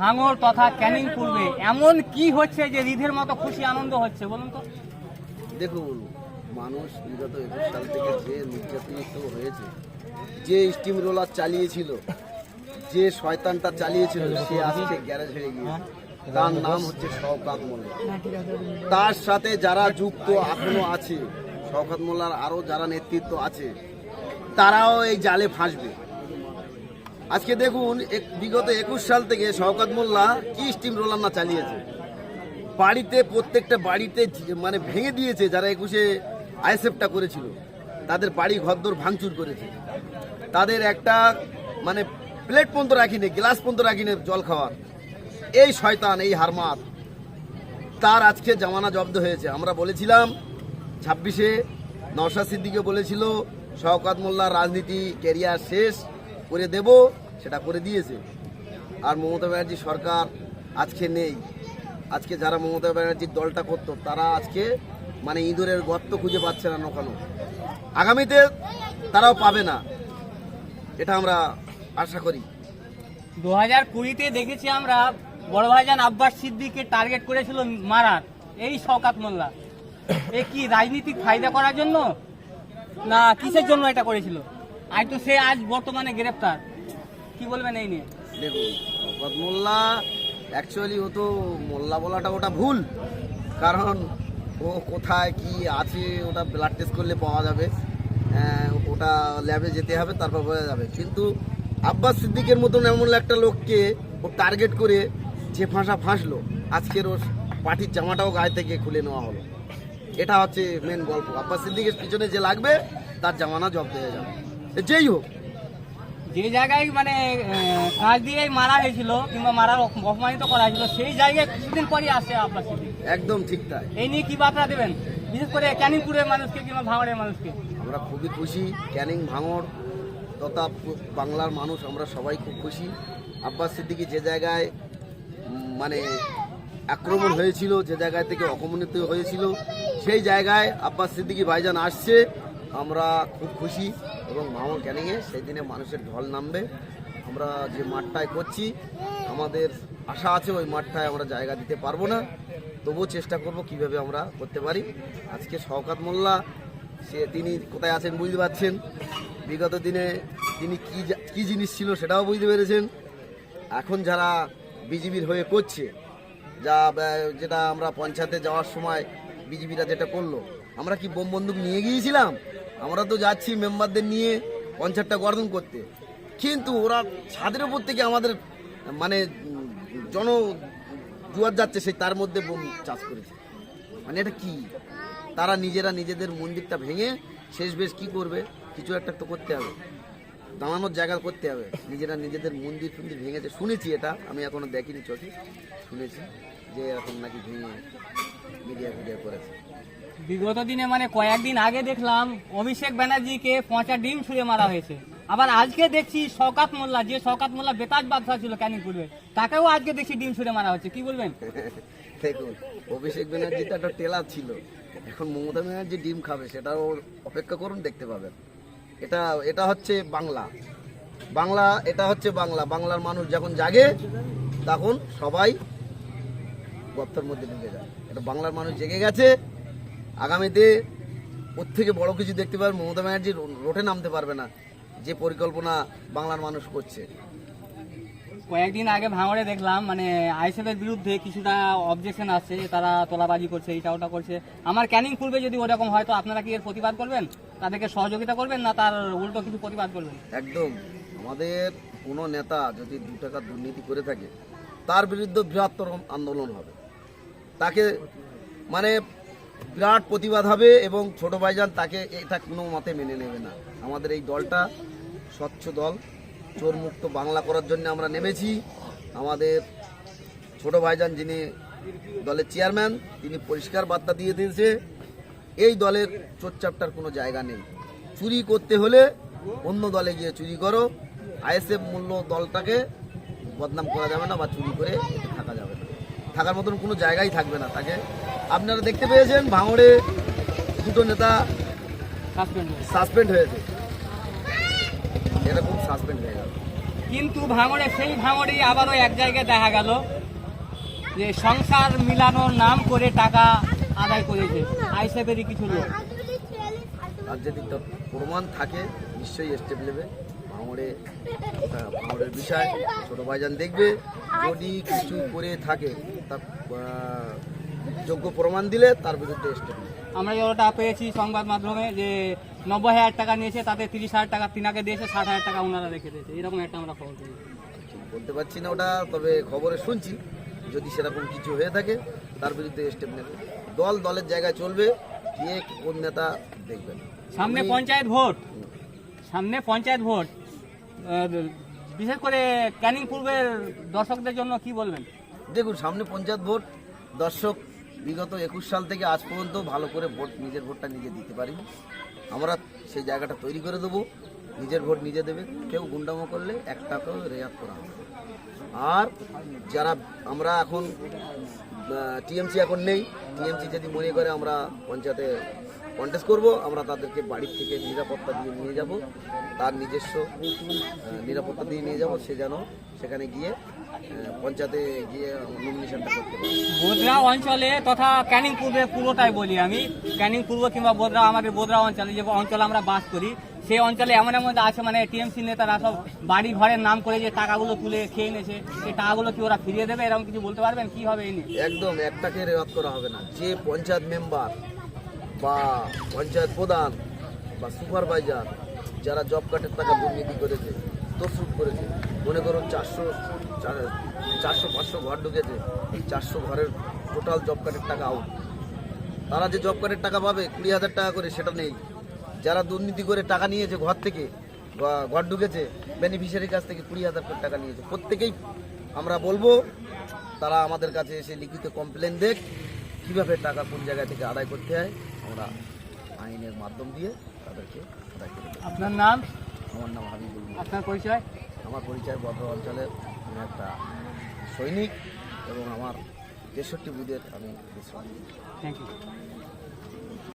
ভাঙড় তথা ক্যানিং পূর্বে এমন কি হচ্ছে যে ঈদের মতো খুশি আনন্দ হচ্ছে বলুন তো? দেখুন, মানুষ বিগত 21 সাল থেকে যে নির্যাতনিত হয়েছে, যে স্টিম রোলার চালিয়েছিল, যে শয়তানটা চালিয়েছিল, সে আজকে গ্যারেজ হয়ে গিয়েছে। তার নাম হচ্ছে শওকত মোল্লা। তার সাথে যারা যুক্ত এখনো আছে, শওকত মোল্লার আরো যারা নেতৃত্ব আছে, তারাও এই জালে ফাঁসবে। আজকে দেখুন, বিগত 21 সাল থেকে শওকত মোল্লা কি স্টিম রোলার না চালিয়েছে। বাড়িতে, প্রত্যেকটা বাড়িতে মানে ভেঙে দিয়েছে। যারা 21-এ আইএসএফটা করেছিল তাদের বাড়ি ঘরদোর ভাঙচুর করেছে। তাদের একটা মানে প্লেট পর্যন্ত রাখিনি, গ্লাস পর্যন্ত রাখিনি জল খাওয়ার। এই শয়তান, এই হারমাত, তার আজকে জামানা জব্দ হয়েছে। আমরা বলেছিলাম 26-এ, নওশাদ সিদ্দিকী বলেছিল শওকত মোল্লার রাজনীতি ক্যারিয়ার শেষ করে দেব, সেটা করে দিয়েছে। আর মমতা ব্যানার্জি সরকার আজকে নেই। আজকে যারা মমতা ব্যানার্জির দলটা করতো, তারা আজকে মানে ইঁদুরের গর্ত খুঁজে পাচ্ছে না নখানো। আগামীতে তারাও পাবে না, এটা আমরা আশা করি। 2020-তে দেখেছি আমরা বড় ভাইজান আব্বাস সিদ্দিককে টার্গেট করেছিল মারার এই শওকত মোল্লা। এ কি রাজনীতিক ফায়দা করার জন্য না কিসের জন্য এটা করেছিল? আজ তো সে আজ বর্তমানে গ্রেফতার। কি বলবেন এই নিয়ে? দেখুন, শওকত মোল্লা অ্যাকচুয়ালি ও তো মোল্লা বলাটা ওটা ভুল, কারণ ও কোথায় কি আছে ওটা ব্লাড টেস্ট করলে পাওয়া যাবে, ওটা ল্যাবে যেতে হবে, তারপর বোঝা যাবে। কিন্তু আব্বাস সিদ্দিকের মতন এমন একটা লোককে ও টার্গেট করে যে ফাঁসলো, আজকের ওর পার্টির জামাটাও গায়ে থেকে খুলে নেওয়া হলো। এটা হচ্ছে মেন গল্প। আব্বাস সিদ্দিকের পিছনে যে লাগবে তার জামানা জব্দ হয়ে যাবে, যেই হোক। যে জায়গায় মানে কাজ দিয়ে মারা হয়েছিল কিংবা মারার অপমানিত করা হয়েছিল, সেই জায়গায় কিছুদিন পরই আসে আব্বাস সিদ্দিক। একদম ঠিক তাই। এই নিয়ে কি বার্তা দেবেন, বিশেষ করে ক্যানিংপুরের মানুষকে কিংবা ভাঙড়ের মানুষকে? আমরা খুবই খুশি, ক্যানিং, ভাঙড় তথা বাংলার মানুষ আমরা সবাই খুব খুশি। আব্বাস সিদ্দিকী যে জায়গায় মানে আক্রমণ হয়েছিল, যে জায়গায় থেকে অপমানিত হয়েছিল, সেই জায়গায় আব্বাস সিদ্দিকী ভাইজান আসছে, আমরা খুব খুশি। এবং ভাঙড় ক্যানিংয়ে সেই দিনে মানুষের ঢল নামবে। আমরা যে মাঠটায় করছি, আমাদের আশা আছে ওই মাঠটায় আমরা জায়গা দিতে পারবো না, তবুও চেষ্টা করব কিভাবে আমরা করতে পারি। আজকে শওকত মোল্লা তিনি কোথায় আছেন বুঝতে পারছেন। বিগত দিনে তিনি কি জিনিস ছিল সেটাও বুঝতে পেরেছেন। এখন যারা বিজেপির হয়ে করছে, যেটা আমরা পঞ্চায়েতে যাওয়ার সময় বিজেপিরা যেটা করলো, আমরা কি বোম বন্দুক নিয়ে গিয়েছিলাম? আমরা তো যাচ্ছি মেম্বারদের নিয়ে পঞ্চায়েতটা গঠন করতে, কিন্তু ওরা ছাদের উপর থেকে আমাদের মানে জুয়ার যাচ্ছে, সেই তার মধ্যে বোম চাষ করেছে। মানে এটা কি? তারা নিজেরা নিজেদের মন্দিরটা ভেঙে শেষ বেশ কি করবে? কিছু একটা তো করতে হবে, দাঁড়ানোর জায়গা করতে হবে। নিজেরা নিজেদের মন্দির ভেঙেছে, শুনেছি, এটা আমি এখনো দেখিনি চোখে, শুনেছি যে এরকম নাকি ভেঙে মিডিয়া করেছে। বিগত দিনে মানে কয়েকদিন আগে দেখলাম অভিষেক ব্যানার্জিকে পচা ডিম ছুঁড়ে মারা হয়েছে। আবার আজকে দেখছি শওকত মোল্লা, যে শওকত মোল্লা বেতাজ বাদশা ছিল ক্যানিং পূর্বে, তাকেও আজকে দেখছি ডিম ছুঁড়ে মারা হচ্ছে। কি বলবেন? দেখুন, অভিষেক ব্যানার্জি তো একটা টেলার ছিল, এখন মমতা ব্যানার্জি ডিম খাবে, সেটাও অপেক্ষা করুন, দেখতে পাবেন। এটা হচ্ছে বাংলা, এটা হচ্ছে বাংলা। বাংলার মানুষ যখন জাগে তখন সবাই গর্তের মধ্যে ঢুকে যায়। এটা বাংলার মানুষ জেগে গেছে। আগামীতে ওর থেকে বড় কিছু দেখতে পারবে। মমতা ব্যানার্জি রোটে নামতে পারবে না, যে পরিকল্পনা বাংলার মানুষ করছে। কয়েকদিন আগে ভাঙড়ে দেখলাম মানে আইএসএফের বিরুদ্ধে কিছুটা অবজেকশন আসছে, তারা তোলাবাজি করছে, এইটা ওটা করছে। আমার ক্যানিং পূর্বে যদি ওরকম হয়, তো আপনারা কি এর প্রতিবাদ করবেন? তাদেরকে সহযোগিতা করবেন না তার উল্টো কিছু প্রতিবাদ করবেন? একদম। আমাদের কোনো নেতা যদি 2 টাকা দুর্নীতি করে থাকে, তার বিরুদ্ধে বৃহত্তর আন্দোলন হবে, তাকে মানে বিরাট প্রতিবাদ হবে। এবং ছোট ভাইজান তাকে এটা কোনো মতে মেনে নেবে না। আমাদের এই দলটা স্বচ্ছ দল, চোরমুক্ত বাংলা করার জন্য আমরা নেমেছি। আমাদের ছোট ভাইজান যিনি দলের চেয়ারম্যান, তিনি পরিষ্কার বার্তা দিয়ে দিয়েছে, এই দলের চোরচাপটার কোনো জায়গা নেই। চুরি করতে হলে অন্য দলে গিয়ে চুরি করো, আইএসএফ মূল্য দলটাকে বদনাম করা যাবে না বা চুরি করে থাকা যাবে না, থাকার মতন কোনো জায়গাই থাকবে না তাকে। আপনারা দেখতে পেয়েছেন ভাঙড়ে 2 নেতা সাসপেন্ড হয়েছে, এরকম সাসপেন্ড হয়ে গেল। কিন্তু ভাঙড়ে সেই ভাঙড়েই আবারও এক জায়গায় দেখা গেল যে সংসার মিলানোর নাম করে টাকা আদায় করেছে আইসেফেরই কিছু লোক। আর যদি তো প্রমাণ থাকে নিশ্চয়ই স্টেপ নেবে। ভাঙড়ের বিষয় ছোট ভাইজান দেখবে, যদি কিছু করে থাকে তার যোগ্য প্রমাণ দিলে তার বিরুদ্ধে স্টেপ নেবে। আমরা যতটা পেয়েছি সংবাদ মাধ্যমে যে 90,000 টাকা নিয়েছে, তাতে 30,000 টাকা তিনাকে দিয়েছে, 60,000 টাকা ওনারা রেখে দিয়েছে, এরকম একটা আমরা খবর পেয়েছি। ঠিক বলতে পারছি না ওটা, তবে খবরে শুনছি যদি সেরকম কিছু হয়ে থাকে তার বিরুদ্ধে স্টেপ নেবে। দলের জায়গায় চলবে, কে কোন নেতা দেখবেন। সামনে পঞ্চায়েত ভোট, বিশেষ করে ক্যানিং পূর্বের দর্শকদের জন্য কি বলবেন? দেখুন, সামনে পঞ্চায়েত ভোট, দর্শক বিগত 21 সাল থেকে আজ পর্যন্ত ভালো করে নিজের ভোটটা নিজে দিতে পারিনি। আমরা সেই জায়গাটা তৈরি করে দেবো, নিজের ভোট নিজে দেবে। কেউ গুন্ডামো করলে একটাকেও রেয়াত করা হবে। আর যারা আমরা এখন টিএমসি এখন নেই, টিএমসি যদি মনে করে আমরা পঞ্চায়েতে কন্টেস্ট করব, আমরা তাদেরকে বাড়ির থেকে নিরাপত্তা দিয়ে নিয়ে যাব, তার নিজস্ব নিরাপত্তা দিয়ে নিয়ে যাব, সে যেন সেখানে গিয়ে পঞ্চায়েতে গিয়ে নমিনেশনটা করতে পারে। বোদরা অঞ্চলে তথা ক্যানিং পূর্বে পুরোটাই বলি আমি, ক্যানিং পূর্ব কিংবা বোদরা, আমাদের বোদরা অঞ্চলে যে অঞ্চলে আমরা বাস করি, সেই অঞ্চলে এমন আছে মানে টিএমসি নেতারা সব বাড়ি ঘরের নাম করে যে টাকাগুলো তুলে খেয়ে নিয়েছে, সেই টাকাগুলো কি ওরা ফিরিয়ে দেবে, এরকম কিছু বলতে পারবেন কি হবে এই নিয়ে? একদম একটাকে রেওয়াত করা হবে না। যে পঞ্চায়েত মেম্বার বা পঞ্চায়েত প্রধান বা সুপারভাইজার যারা জব কার্ডের টাকা দুর্নীতি করেছে, তসরুপ করেছে, মনে করুন 400-500 ঘর ঢুকেছে, 400 ঘরের টোটাল জব কার্ডের টাকা আউট। তারা যে জব কার্ডের টাকা পাবে 20,000 টাকা করে, সেটা নেই। যারা দুর্নীতি করে টাকা নিয়েছে ঘর থেকে, ঘর ঢুকেছে, বেনিফিশিয়ারির কাছ থেকে 20,000 করে টাকা নিয়েছে, প্রত্যেকেই আমরা বলবো তারা আমাদের কাছে এসে লিখিত কমপ্লেন দেখ, কীভাবে টাকা কোন জায়গা থেকে আদায় করতে হয়, আমরা আইনের মাধ্যম দিয়ে তাদেরকে আদায় করে দেব। আপনার নাম? আমার নাম হাবিবুল। আপনার পরিচয়? আমার পরিচয় বদ্র অঞ্চলের আমি একটা সৈনিক এবং আমার 63 বুথের আমি। Thank you.